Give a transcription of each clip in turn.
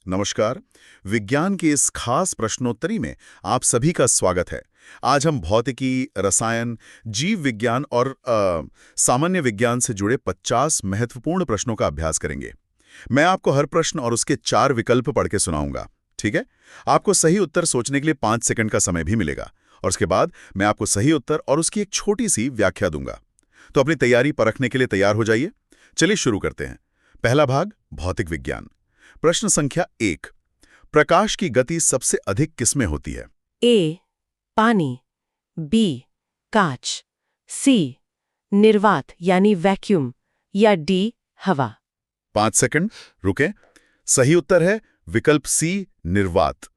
नमस्कार। विज्ञान के इस खास प्रश्नोत्तरी में आप सभी का स्वागत है। आज हम भौतिकी, रसायन, जीव विज्ञान और सामान्य विज्ञान से जुड़े 50 महत्वपूर्ण प्रश्नों का अभ्यास करेंगे। मैं आपको हर प्रश्न और उसके 4 विकल्प पढ़ के सुनाऊंगा, ठीक है? आपको सही उत्तर सोचने के लिए 5 सेकंड का समय भी मिलेगा और उसके बाद मैं आपको सही उत्तर और उसकी एक छोटी सी व्याख्या दूंगा। तो अपनी तैयारी परखने के लिए तैयार हो जाइए। चलिए शुरू करते हैं। पहला भाग, भौतिक विज्ञान। प्रश्न संख्या 1। प्रकाश की गति सबसे अधिक किसमें होती है? ए पानी, बी कांच, सी निर्वात यानी वैक्यूम या डी हवा। 5 सेकंड रुकें। सही उत्तर है विकल्प सी, निर्वात।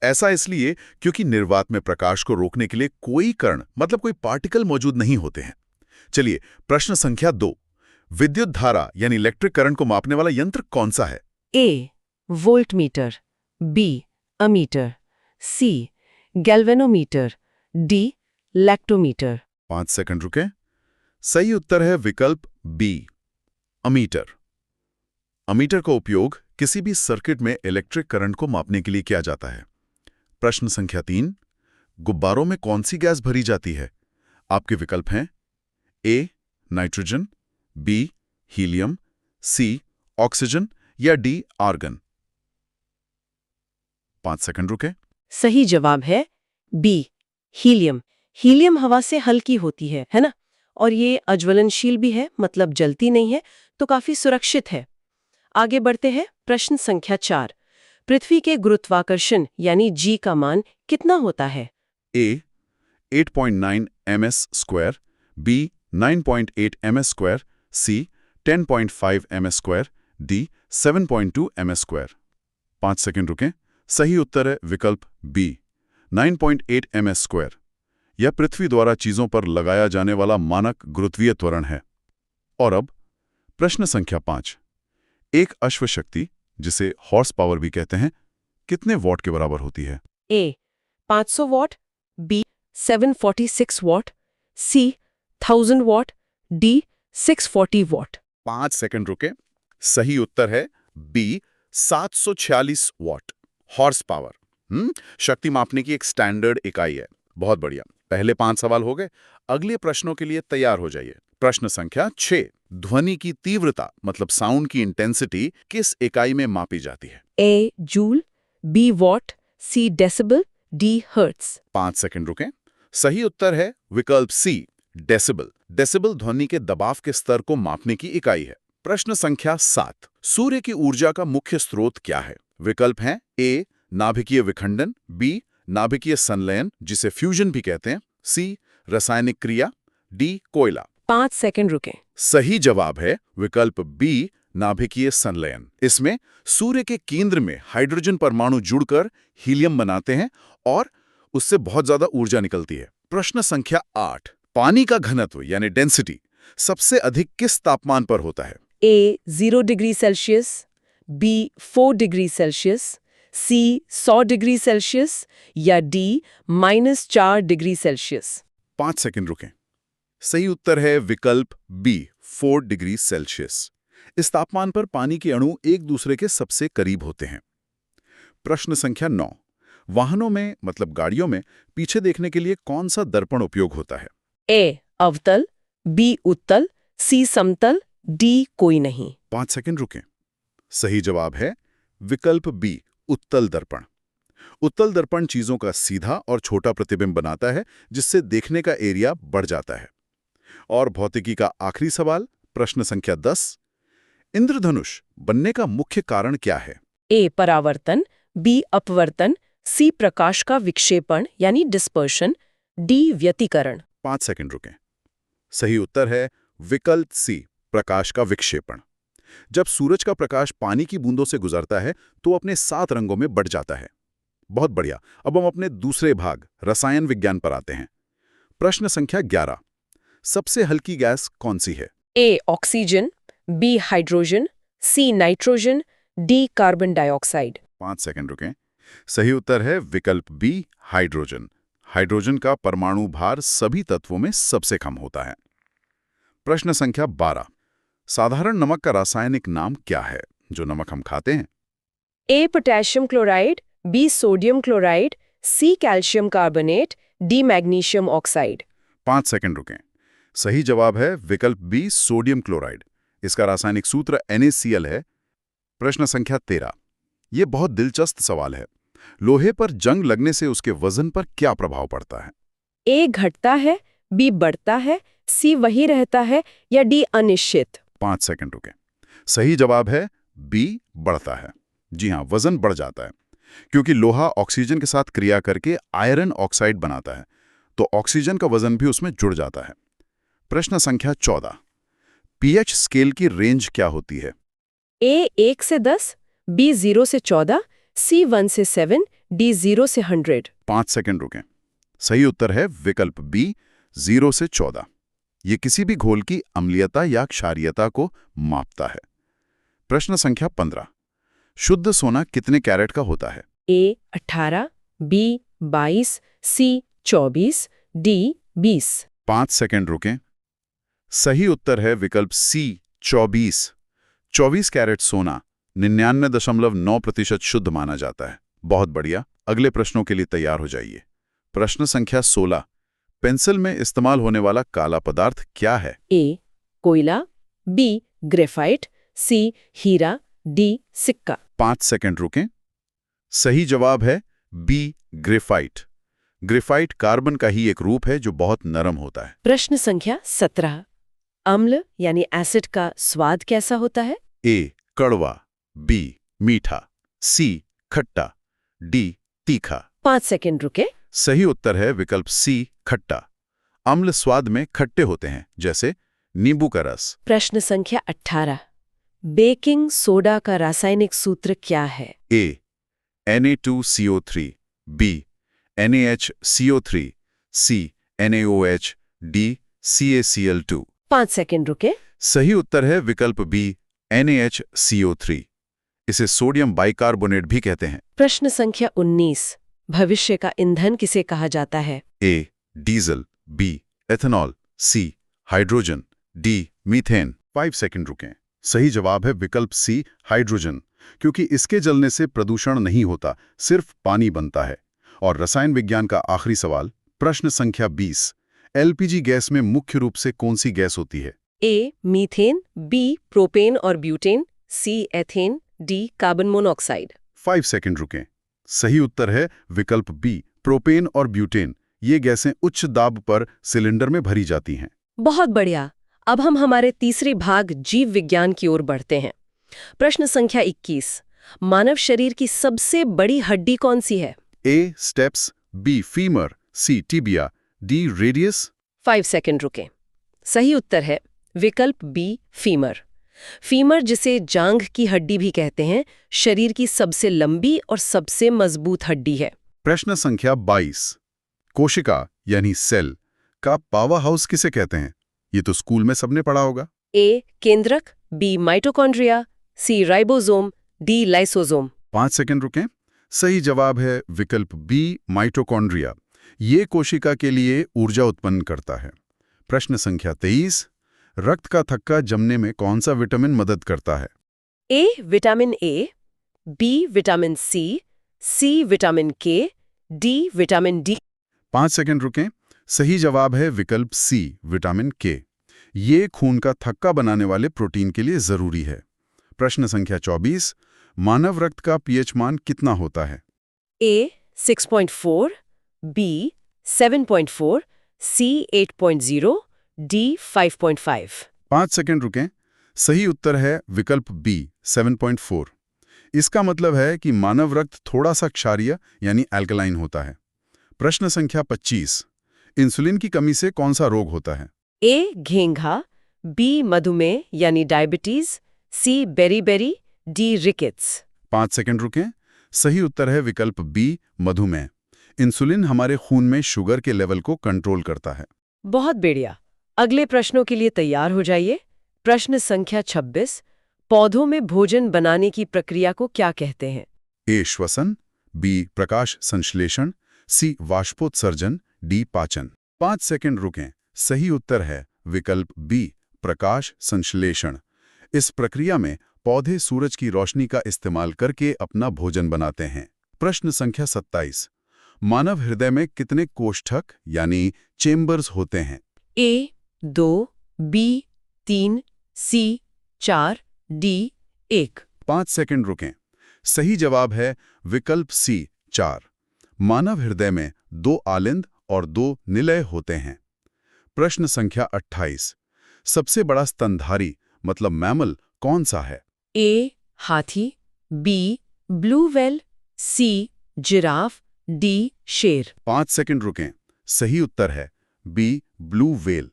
ऐसा इसलिए क्योंकि निर्वात में प्रकाश को रोकने के लिए कोई कण मतलब कोई पार्टिकल मौजूद नहीं होते हैं। चलिए प्रश्न संख्या 2। विद्युत धारा यानी इलेक्ट्रिक करंट को मापने वाला यंत्र कौन सा है? ए वोल्टमीटर, बी अमीटर, सी गैल्वेनोमीटर, डी लैक्टोमीटर। 5 सेकंड रुकें। सही उत्तर है विकल्प बी, अमीटर। अमीटर का उपयोग किसी भी सर्किट में इलेक्ट्रिक करंट को मापने के लिए किया जाता है। प्रश्न संख्या 3। गुब्बारों में कौन सी गैस भरी जाती है? आपके विकल्प हैं A nitrogen, B helium, C oxygen या डी आर्गन। 5 सेकंड रुकें। सही जवाब है बी हीलियम। हीलियम हवा से हल्की होती है ना? और ये अज्वलनशील भी है, मतलब जलती नहीं है, तो काफी सुरक्षित है। आगे बढ़ते हैं। प्रश्न संख्या 4। पृथ्वी के गुरुत्वाकर्षण यानी जी का मान कितना होता है? ए 8.9 ms², बी 9.8 ms², सी 10.5 ms², डी 7.2 ms²। 5 सेकंड रुकें। सही उत्तर है विकल्प बी 9.8 ms²। यह पृथ्वी द्वारा चीजों पर लगाया जाने वाला मानक गुरुत्वीय त्वरण है। और अब प्रश्न संख्या 5। एक अश्वशक्ति, जिसे हॉर्स पावर भी कहते हैं, कितने वॉट के बराबर होती है? A 500 watt, B 746 watt, C 1000 watt, D 640 watt. 5 second रुके। सही उत्तर है बी 746 वॉट, हॉर्स पावर। शक्ति मापने की एक स्टैंडर्ड इकाई है। बहुत बढ़िया। पहले 5 सवाल हो गए। अगले प्रश्नों के लिए तैयार हो जाइए। प्रश्न संख्या 6। ध्वनि की तीव्रता मतलब साउंड की इंटेंसिटी किस इकाई में मापी जाती है? A joule, B watt, C decibel, D hertz. 5 second रुकें। सही उत्तर है विकल्प सी, डेसिबल। डेसिबल ध्वनि के दबाव के स्तर को मापने की इकाई है। प्रश्न संख्या 7। सूर्य की ऊर्जा का मुख्य स्रोत क्या है? विकल्प हैं ए नाभिकीय विखंडन, बी नाभिकीय संलयन जिसे फ्यूजन भी कहते हैं, सी रासायनिक क्रिया, डी कोयला। 5 सेकंड रुकें। सही जवाब है विकल्प बी, नाभिकीय संलयन। इसमें सूर्य के केंद्र में हाइड्रोजन परमाणु जुड़कर हीलियम बनाते हैं और उससे बहुत ज्यादा ऊर्जा निकलती है। प्रश्न संख्या 8। पानी का घनत्व यानी डेंसिटी सबसे अधिक किस तापमान पर होता है? A 0 degree Celsius, B 4 degree Celsius, C 100 degree Celsius या डी -4 डिग्री सेल्सियस। 5 सेकंड रुकें। सही उत्तर है विकल्प बी, 4 डिग्री सेल्सियस। इस तापमान पर पानी के अणु एक दूसरे के सबसे करीब होते हैं। प्रश्न संख्या 9। वाहनों में मतलब गाड़ियों में पीछे देखने के लिए कौन सा दर्पण उपयोग होता है? ए अवतल, बी उत्तल, सी समतल, डी कोई नहीं। 5 सेकंड रुकें। सही जवाब है विकल्प बी, उत्तल दर्पण। उत्तल दर्पण चीजों का सीधा और छोटा प्रतिबिंब बनाता है, जिससे देखने का एरिया बढ़ जाता है। और भौतिकी का आखिरी सवाल, प्रश्न संख्या 10। इंद्रधनुष बनने का मुख्य कारण क्या है? ए परावर्तन, बी अपवर्तन, सी प्रकाश का विक्षेपण यानी डिस्पर्शन, डी व्यतिकरण। 5 सेकंड रुकें। सही उत्तर है विकल्प सी, प्रकाश का विक्षेपण। जब सूरज का प्रकाश पानी की बूंदों से गुजरता है तो अपने 7 रंगों में बढ़ जाता है। बहुत बढ़िया। अब हम अपने दूसरे भाग रसायन विज्ञान पर आते हैं। प्रश्न संख्या 11। सबसे हल्की गैस कौन सी है? A oxygen, B hydrogen, C nitrogen, D carbon dioxide. 5 second रुकें। सही उत्तर है विकल्प बी, हाइड्रोजन। हाइड्रोजन का परमाणु भार सभी तत्वों में सबसे कम होता है। प्रश्न संख्या 12। साधारण नमक का रासायनिक नाम क्या है, जो नमक हम खाते हैं? A potassium chloride, B sodium chloride, C calcium carbonate, D magnesium oxide. 5 second रुकें। सही जवाब है विकल्प बी, सोडियम क्लोराइड। इसका रासायनिक सूत्र NaCl है। प्रश्न संख्या 13। ये बहुत दिलचस्प सवाल है। लोहे पर जंग लगने से उसके वजन पर क्या प्रभाव पड़ता है? ए घटता है, बी बढ़ता है, सी वही रहता है या डी अनिश्चित। 5 सेकंड रुकें। सही जवाब है बी, बढ़ता है। जी हाँ, वजन बढ़ जाता है क्योंकि लोहा ऑक्सीजन के साथ क्रिया करके आयरन ऑक्साइड बनाता है, तो ऑक्सीजन का वजन भी उसमें जुड़ जाता है। प्रश्न संख्या 14। पीएच स्केल की रेंज क्या होती है? ए 1 से 10, बी 0 से 14, सी 1 से 7, डी 0 से 100। 5 सेकंड रुकें। सही उत्तर है विकल्प बी, 0 से 14। ये किसी भी घोल की अम्लीयता या क्षारीयता को मापता है। प्रश्न संख्या 15। शुद्ध सोना कितने कैरेट का होता है? ए 18, बी 22, सी 24, डी 20। 5 सेकंड रुकें। सही उत्तर है विकल्प सी, 24। 24 कैरेट सोना 99.9% शुद्ध माना जाता है। बहुत बढ़िया। अगले प्रश्नों के लिए तैयार हो जाइए। प्रश्न संख्या 16। पेंसिल में इस्तेमाल होने वाला काला पदार्थ क्या है? ए कोयला, बी ग्रेफाइट, सी हीरा, डी सिक्का। 5 सेकंड रुकें। सही जवाब है बी, ग्रेफाइट। ग्रेफाइट कार्बन का ही एक रूप है जो बहुत नरम होता है। प्रश्न संख्या 17। अम्ल यानी एसिड का स्वाद कैसा होता है? ए, कड़वा, बी, मीठा, सी, खट्टा, डी, तीखा। 5 सेकंड रुके। सही उत्तर है विकल्प सी, खट्टा। अम्ल स्वाद में खट्टे होते हैं, जैसे नींबू का रस। प्रश्न संख्या 18। बेकिंग सोडा का रासायनिक सूत्र क्या है? ए, Na2CO3, बी, NaHCO3, सी, NaOH, डी, CaCl2। 5 सेकंड रुके। सही उत्तर है विकल्प बी, NaHCO3। इसे सोडियम बाइकार्बोनेट भी कहते हैं। प्रश्न संख्या 19। भविष्य का ईंधन किसे कहा जाता है? ए, डीजल, बी, एथेनॉल, सी, हाइड्रोजन, डी, मीथेन। 5 सेकंड रुकें। सही जवाब है विकल्प सी, हाइड्रोजन, क्योंकि इसके जलने से प्रदूषण नहीं होता, सिर्फ पानी बनता है। और रसायन विज्ञान का आखिरी सवाल, प्रश्न संख्या 20। एलपीजी गैस में मुख्य रूप से कौन सी गैस होती है? ए मीथेन, बी प्रोपेन और butane, C ethane, D carbon monoxide. 5 second रुकें। सही उत्तर है विकल्प बी, प्रोपेन और ब्यूटेन। ये गैसें उच्च दाब पर सिलेंडर में भरी जाती हैं। बहुत बढ़िया। अब हम हमारे तीसरे भाग जीव विज्ञान की ओर बढ़ते हैं। प्रश्न संख्या 21। मानव शरीर की सबसे बड़ी हड्डी कौन सी है? ए, स्टेप्स, बी, फीमर, सी, टिबिया, डी, रेडियस। 5 सेकंड रुकें। सही उत्तर है विकल्प बी, फीमर। फीमर, जिसे जांघ की हड्डी भी कहते हैं, शरीर की सबसे लंबी और सबसे मजबूत हड्डी है। प्रश्न संख्या 22। कोशिका यानी सेल का पावर हाउस किसे कहते हैं? ये तो स्कूल में सबने पढ़ा होगा। ए केंद्रक, बी माइटोकॉन्ड्रिया, सी राइबोसोम, डी लाइसोसोम। 5 सेकंड रुकें। सही जवाब है विकल्प बी, माइटोकॉन्ड्रिया। ये कोशिका के लिए ऊर्जा उत्पन्न करता है। प्रश्न संख्या 23। रक्त का थक्का जमने में कौन सा विटामिन मदद करता है? A vitamin A, B vitamin C vitamin K, D vitamin D. 5 second रुकें। सही जवाब है विकल्प सी, विटामिन के। ये खून का थक्का बनाने वाले प्रोटीन के लिए जरूरी है। प्रश्न संख्या 24। मानव रक्त का पीएच मान कितना होता है? ए 6.4, बी 7.4, सी 8.0, डी 5.5। 5 सेकंड रुकें। सही उत्तर है विकल्प बी, 7.4। इसका मतलब है कि मानव रक्त थोड़ा सा क्षारीय यानी एल्कलाइन होता है। प्रश्न संख्या 25। इंसुलिन की कमी से कौन सा रोग होता है? ए घेंघा, बी मधुमेह यानी डायबिटीज, सी बेरीबेरी, डी रिकेट्स। 5 सेकंड रुकें। सही उत्तर है विकल्प बी, मधुमेह। इंसुलिन हमारे खून में शुगर के लेवल को कंट्रोल करता है। बहुत बढ़िया। अगले प्रश्नों के लिए तैयार हो जाइए। प्रश्न संख्या 26। पौधों में भोजन बनाने की प्रक्रिया को क्या कहते हैं? ए, श्वसन, बी, प्रकाश संश्लेषण, सी, वाष्पोत्सर्जन, डी, पाचन। 5 सेकंड रुकें। सही उत्तर है विकल्प बी, प्रकाश संश्लेषण। इस प्रक्रिया में पौधे सूरज की रोशनी का इस्तेमाल करके अपना भोजन बनाते हैं। प्रश्न संख्या 27। मानव हृदय में कितने कोष्ठक यानी चेम्बर्स होते हैं? A 2, B 3, C 4, D 1। 5 second रुकें। सही जवाब है विकल्प सी 4। मानव हृदय में 2 आलिंद और 2 निलय होते हैं। प्रश्न संख्या 28। सबसे बड़ा स्तनधारी मतलब मैमल कौन सा है? A हाथी, B blue whale, C giraffe, D शेर। 5 सेकंड रुकें। सही उत्तर है बी ब्लू व्हेल।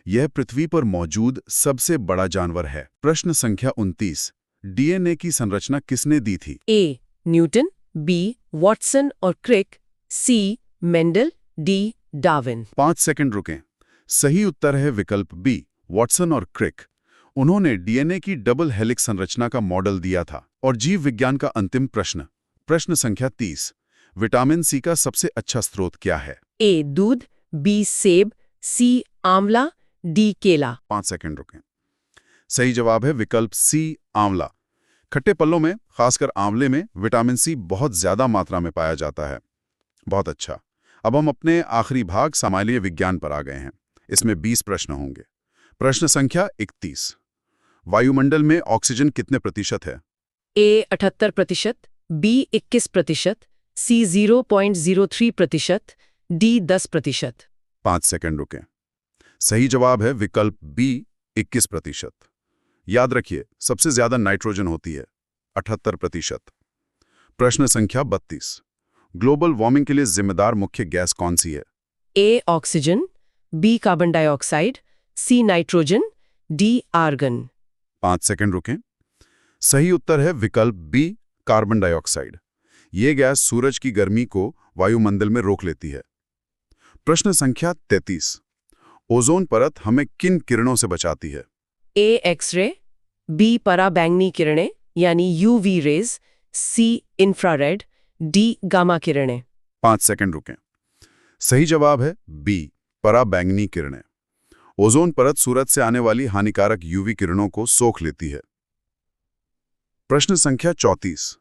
यह पृथ्वी पर मौजूद सबसे बड़ा जानवर है। प्रश्न संख्या 29। डीएनए की संरचना किसने दी थी? A न्यूटन, B वॉटसन और क्रिक, C Mendel, D Darwin. 5 second रुकें। सही उत्तर है विकल्प बी वॉटसन और क्रिक। उन्होंने डीएनए की डबल हेलिक्स संरचना का मॉडल दिया था। और जीव विज्ञान का अंतिम प्रश्न, प्रश्न संख्या 30। विटामिन सी का सबसे अच्छा स्रोत क्या है? A दूध, B सेब, C आंवला, D केला। 5 सेकंड रुकें। सही जवाब है विकल्प सी आंवला। खट्टे पल्लों में, खासकर आंवले में, विटामिन सी बहुत ज्यादा मात्रा में पाया जाता है। बहुत अच्छा। अब हम अपने आखिरी भाग सामान्य विज्ञान पर आ गए हैं। इसमें 20 प्रश्न होंगे। प्रश्न संख्या 31। वायुमंडल में ऑक्सीजन कितने प्रतिशत है? A 78%, B 21%, C 0.03%, D 10%। 5 second रुकें। सही जवाब है विकल्प बी 21%। याद रखिए, सबसे ज्यादा नाइट्रोजन होती है 78%। प्रश्न संख्या 32। ग्लोबल वार्मिंग के लिए जिम्मेदार मुख्य गैस कौन सी है? A oxygen, B carbon dioxide, C nitrogen, D argon. 5 second रुकें। सही उत्तर है विकल्प बी कार्बन डाइऑक्साइड। ये गैस सूरज की गर्मी को वायुमंडल में रोक लेती है। प्रश्न संख्या 33। ओजोन परत हमें किन किरणों से बचाती है? A एक्सरे, B पराबैंगनी किरणें यानी UV rays, C infrared, D gamma किरणें। 5 सेकंड रुकें। सही जवाब है बी पराबैंगनी किरणें। ओजोन परत सूरज से आने वाली हानिकारक यूवी किरणों को सोख लेती है। प्रश्न संख्या 34।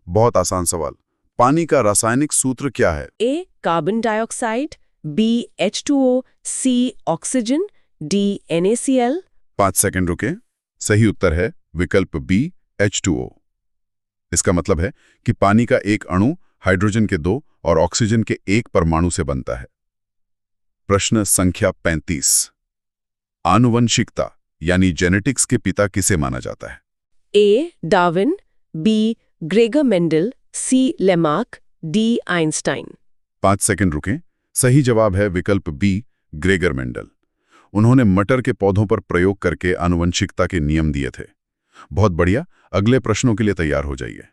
बहुत आसान सवाल। पानी का रासायनिक सूत्र क्या है? A carbon dioxide, B H2O, C oxygen, D NaCl। 5 second रुकें। सही उत्तर है विकल्प बी H2O। इसका मतलब है कि पानी का एक अणु हाइड्रोजन के 2 और ऑक्सीजन के 1 परमाणु से बनता है। प्रश्न संख्या 35। आनुवंशिकता यानी जेनेटिक्स के पिता किसे माना जाता है? A Darwin, B Gregor Mendel, C Lamarck, D Einstein. 5 second रुकें। सही जवाब है विकल्प बी ग्रेगर मेंडल। उन्होंने मटर के पौधों पर प्रयोग करके आनुवंशिकता के नियम दिए थे। बहुत बढ़िया। अगले प्रश्नों के लिए तैयार हो जाइए।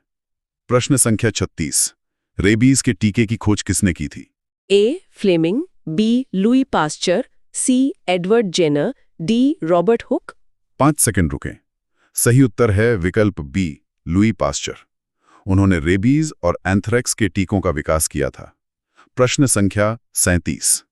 प्रश्न संख्या 36। रेबीज के टीके की खोज किसने की थी? A Fleming, B Louis Pasteur, C Edward Jenner, D Robert Hooke. 5 second रुकें। सही उत्तर है विकल्प बी लुई पास्चर। उन्होंने रेबीज और एंथ्रेक्स के टीकों का विकास किया था। प्रश्न संख्या 37।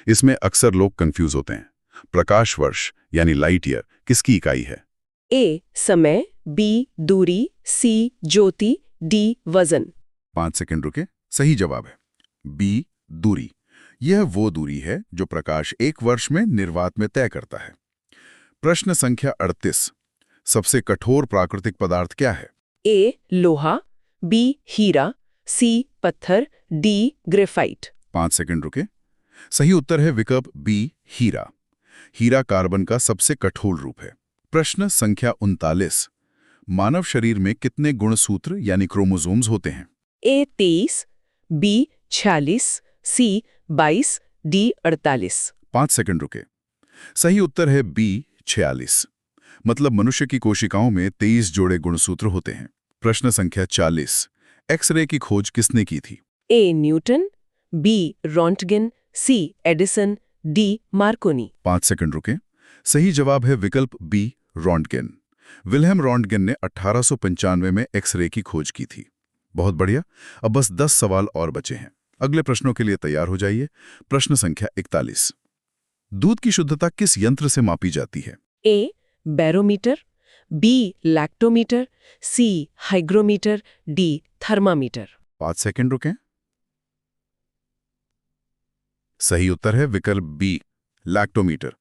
इसमें अक्सर लोग कंफ्यूज होते हैं। प्रकाश वर्ष यानी लाइट ईयर किसकी इकाई है? A समय, B दूरी, C ज्योति, D वजन। 5 सेकंड रुके। सही जवाब है बी दूरी। यह वो दूरी है जो प्रकाश एक वर्ष में निर्वात में तय करता है। प्रश्न संख्या 38। सबसे कठोर प्राकृतिक पदार्थ क्या है? A लोहा, B हीरा, C पत्थर, D ग्रेफाइट। 5 सेकंड रुके। सही उत्तर है विकल्प बी हीरा। हीरा कार्बन का सबसे कठोर रूप है। प्रश्न संख्या 39। मानव शरीर में कितने गुणसूत्र यानी क्रोमोसोम्स होते हैं? A 23, B 46, C 22, D 48। 5 second रुके। सही उत्तर है बी 46। मतलब मनुष्य की कोशिकाओं में 23 जोड़े गुणसूत्र होते हैं। प्रश्न संख्या 40। एक्सरे की खोज किसने की थी? A Newton, B Röntgen, C Edison, D Markovnikov. 5 second रुके। सही जवाब है विकल्प बी रॉन्टगन। विल्हेम रॉन्टगन ने 1895 में एक्सरे की खोज की थी। बहुत बढ़िया। अब बस 10 सवाल और बचे हैं। अगले प्रश्नों के लिए तैयार हो जाइए। प्रश्न संख्या 41। दूध की शुद्धता किस यंत्र से मापी जाती है? A barometer, B lactometer, C hygrometer, D thermometer. 5 second रुकें। सही उत्तर है विकल्प बी, लैक्टोमीटर।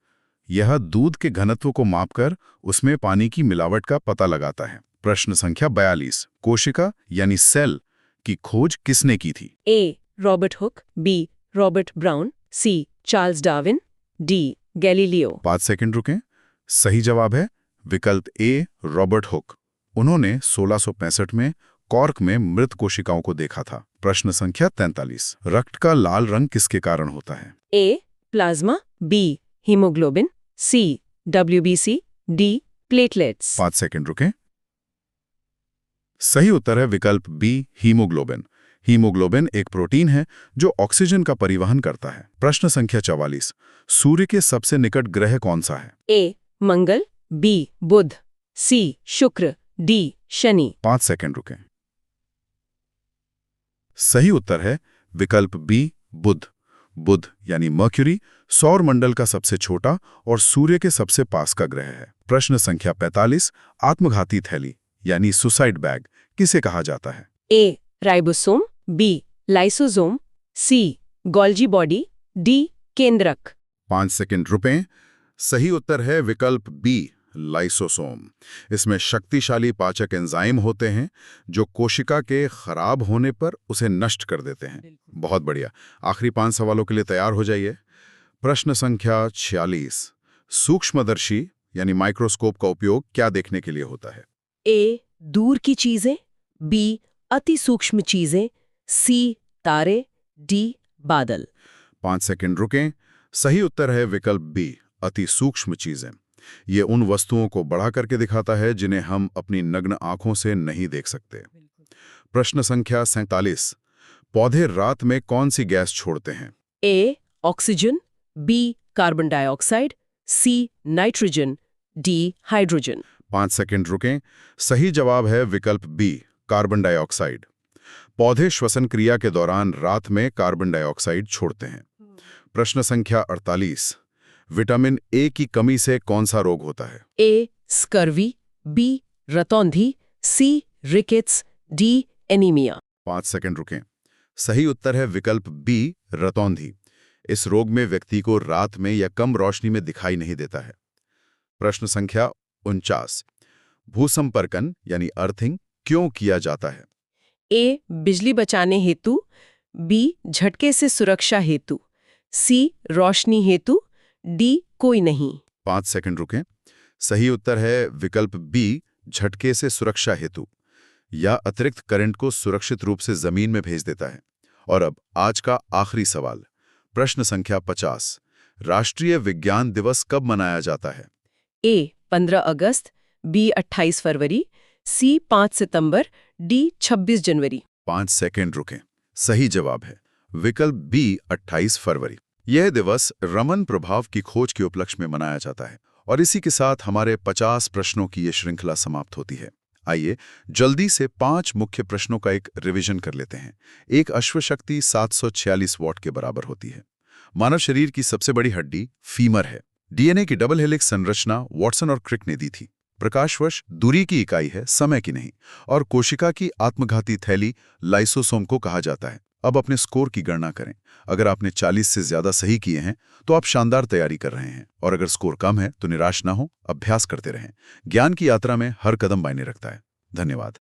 यह दूध के घनत्व को मापकर उसमें पानी की मिलावट का पता लगाता है। प्रश्न संख्या 42, कोशिका यानी सेल की खोज किसने की थी? A Robert Hooke, B Robert Brown, C Charles Darwin, D Galileo. 5 second रुकें। सही जवाब है विकल्प ए, रॉबर्ट हुक। उन्होंने 1665 में कॉर्क में मृत कोशिकाओं को देखा था। प्रश्न संख्या 43, रक्त का लाल रंग किसके कारण होता है? ए प्लाज्मा, बी हीमोग्लोबिन, सी डब्ल्यूबीसी, डी प्लेटलेट्स। 5 सेकंड रुकें। सही उत्तर है विकल्प बी, हीमोग्लोबिन। हीमोग्लोबिन एक प्रोटीन है जो ऑक्सीजन का परिवहन करता है। प्रश्न संख्या 44, सूर्य के सबसे निकट ग्रह कौन सा है? ए मंगल, बी बुध, सी शुक्र, डी शनि। 5 सेकंड रुकें। सही उत्तर है विकल्प बी, बुध। बुध यानी मर्क्यूरी सौर मंडल का सबसे छोटा और सूर्य के सबसे पास का ग्रह है। प्रश्न संख्या 45, आत्मघाती थैली यानी सुसाइड बैग किसे कहा जाता है? A ribosome, B lysosome, C Golgi body, D केंद्रक। 5 सेकंड रुकें। सही उत्तर है विकल्प बी, लाइसोसोम। इसमें शक्तिशाली पाचक एंजाइम होते हैं जो कोशिका के खराब होने पर उसे नष्ट कर देते हैं। बहुत बढ़िया। आखिरी 5 सवालों के लिए तैयार हो जाइए। प्रश्न संख्या 46, सूक्ष्मदर्शी यानी माइक्रोस्कोप का उपयोग क्या देखने के लिए होता है? ए दूर की चीजें, बी अति सूक्ष्म चीजें, सी तारे, डी बादल। 5 सेकंड रुकें। सही उत्तर है विकल्प बी, अति सूक्ष्म चीजें। ये उन वस्तुओं को बढ़ा करके दिखाता है जिन्हें हम अपनी नग्न आंखों से नहीं देख सकते। प्रश्न संख्या 47, पौधे रात में कौन सी गैस छोड़ते हैं? A oxygen, B carbon dioxide, C nitrogen, D hydrogen. 5 second रुकें। सही जवाब है विकल्प बी, कार्बन डाइऑक्साइड। पौधे श्वसन क्रिया के दौरान रात में कार्बन डाइऑक्साइड छोड़ते हैं। प्रश्न संख्या 48, विटामिन ए की कमी से कौन सा रोग होता है? ए स्कर्वी, बी रतौंधी, सी रिकेट्स, डी एनीमिया। 5 सेकंड रुकें। सही उत्तर है विकल्प बी, रतौंधी। इस रोग में व्यक्ति को रात में या कम रोशनी में दिखाई नहीं देता है। प्रश्न संख्या 49, भूसंपर्कन यानी अर्थिंग क्यों किया जाता है? ए बिजली बचाने हेतु, बी झटके से सुरक्षा हेतु, सी रोशनी हेतु, डी कोई नहीं। 5 सेकंड रुकें। सही उत्तर है विकल्प बी, झटके से सुरक्षा हेतु या अतिरिक्त करंट को सुरक्षित रूप से जमीन में भेज देता है। और अब आज का आखिरी सवाल। प्रश्न संख्या 50, राष्ट्रीय विज्ञान दिवस कब मनाया जाता है? ए 15 अगस्त, बी 28 फरवरी, सी 5 सितंबर, डी 26 जनवरी। 5 सेकंड रुकें। सही जवाब है विकल्प बी, 28 फरवरी। यह दिवस रमन प्रभाव की खोज के उपलक्ष्य में मनाया जाता है। और इसी के साथ हमारे 50 प्रश्नों की ये श्रृंखला समाप्त होती है। आइए जल्दी से 5 मुख्य प्रश्नों का एक रिवीजन कर लेते हैं। एक अश्वशक्ति 746 वॉट के बराबर होती है। मानव शरीर की सबसे बड़ी हड्डी फीमर है। डीएनए की डबल हेलिक्स संरचना वॉटसन और क्रिक ने दी थी। प्रकाशवर्ष दूरी की इकाई है, समय की नहीं। और कोशिका की आत्मघाती थैली लाइसोसोम को कहा जाता है। अब अपने स्कोर की गणना करें। अगर आपने 40 से ज्यादा सही किए हैं तो आप शानदार तैयारी कर रहे हैं, और अगर स्कोर कम है तो निराश ना हो, अभ्यास करते रहें। ज्ञान की यात्रा में हर कदम मायने रखता है। धन्यवाद।